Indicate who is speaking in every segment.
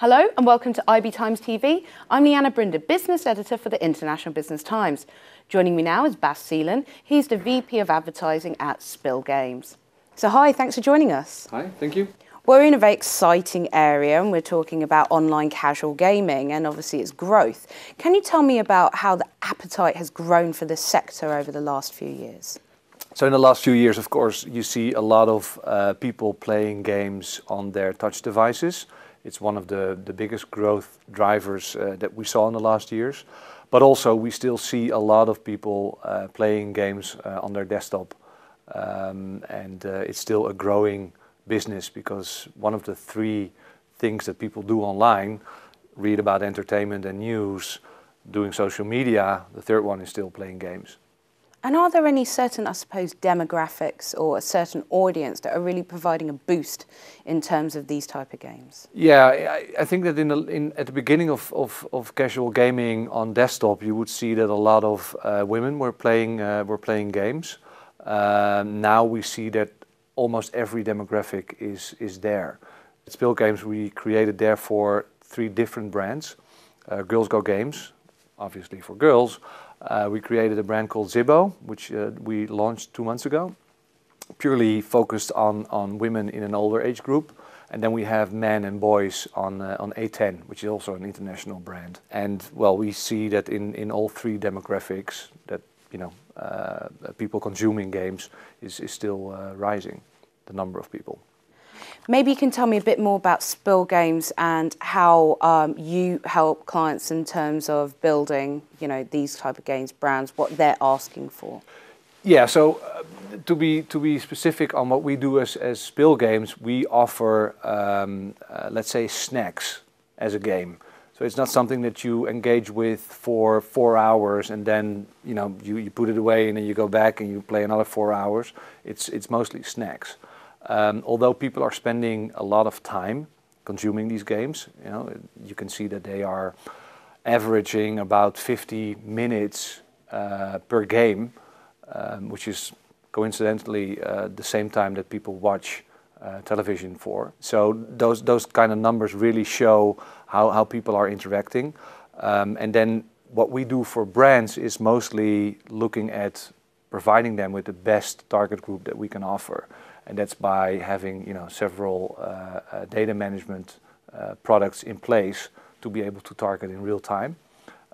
Speaker 1: Hello and welcome to IBTimes TV. I'm Leanna Brinder, Business Editor for the International Business Times. Joining me now is Bas Seelen. He's the VP of Advertising at Spilgames. So hi, thanks for joining us.
Speaker 2: Hi, thank you.
Speaker 1: We're in a very exciting area and we're talking about online casual gaming and obviously its growth. Can you tell me about how the appetite has grown for this sector over the last few years?
Speaker 2: So in the last few years, of course, you see a lot of people playing games on their touch devices. It's one of the biggest growth drivers that we saw in the last years. But also we still see a lot of people playing games on their desktop. It's still a growing business because one of the three things that people do online, read about entertainment and news, doing social media, the third one is still playing games.
Speaker 1: And are there any certain, I suppose, demographics or a certain audience that are really providing a boost in terms of these type of games?
Speaker 2: Yeah, I think that at the beginning of casual gaming on desktop, you would see that a lot of women were playing games. Now we see that almost every demographic is there. At Spilgames, we created therefore three different brands. Girls Go Games, obviously for girls. We created a brand called Zibbo, which we launched 2 months ago, purely focused on women in an older age group. And then we have men and boys on A10, which is also an international brand. And well, we see that in all three demographics that people consuming games is still rising, the number of people.
Speaker 1: Maybe you can tell me a bit more about Spilgames and how you help clients in terms of building, these type of games brands, what they're asking for.
Speaker 2: Yeah, so to be specific on what we do as Spilgames, we offer, let's say, snacks as a game. So it's not something that you engage with for 4 hours and then you put it away and then you go back and you play another 4 hours. It's mostly snacks. Although people are spending a lot of time consuming these games, you can see that they are averaging about 50 minutes per game, which is coincidentally the same time that people watch television for. So those kind of numbers really show how people are interacting. And then what we do for brands is mostly looking at providing them with the best target group that we can offer. And that's by having several data management products in place to be able to target in real time.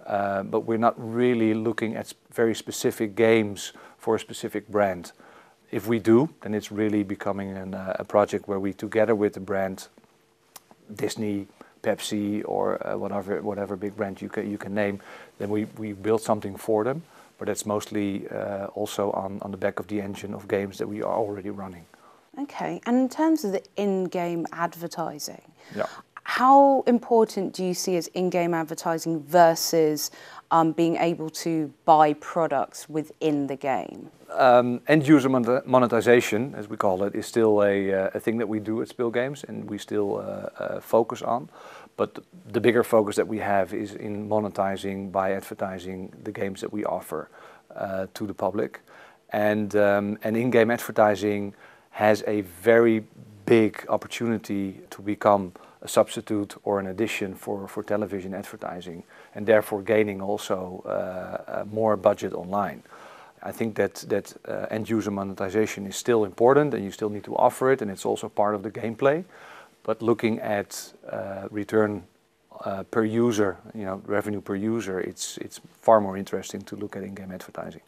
Speaker 2: But we're not really looking at very specific games for a specific brand. If we do, then it's really becoming a project where we, together with the brand, Disney, Pepsi, or whatever big brand you can name, then we build something for them. But that's mostly also on the back of the engine of games that we are already running.
Speaker 1: Okay, and in terms of the in-game advertising,
Speaker 2: yeah.
Speaker 1: How important do you see as in-game advertising versus being able to buy products within the game?
Speaker 2: End-user monetization, as we call it, is still a thing that we do at Spilgames and we still focus on. But the bigger focus that we have is in monetizing by advertising the games that we offer to the public. And in-game advertising has a very big opportunity to become a substitute or an addition for television advertising, and therefore gaining also more budget online. I think that end-user monetization is still important and you still need to offer it, and it's also part of the gameplay. But looking at return per user, revenue per user, it's far more interesting to look at in-game advertising.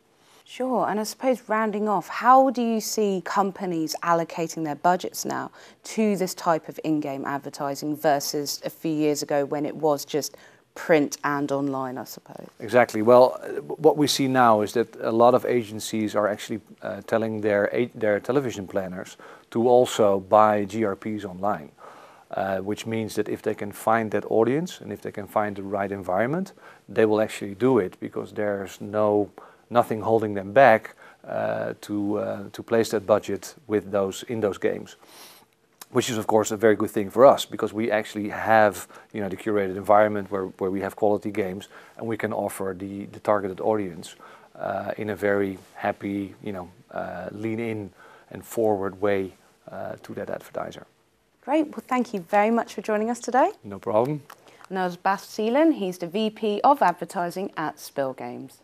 Speaker 1: Sure, and I suppose rounding off, how do you see companies allocating their budgets now to this type of in-game advertising versus a few years ago when it was just print and online, I suppose?
Speaker 2: Exactly. Well, what we see now is that a lot of agencies are actually telling their television planners to also buy GRPs online, which means that if they can find that audience and if they can find the right environment, they will actually do it because there's nothing holding them back to place that budget in those games, which is of course a very good thing for us because we actually have the curated environment where we have quality games and we can offer the targeted audience in a very happy lean in and forward way to that advertiser.
Speaker 1: Great. Well, thank you very much for joining us today.
Speaker 2: No problem.
Speaker 1: And that was Bas Seelen. He's the VP of Advertising at Spilgames.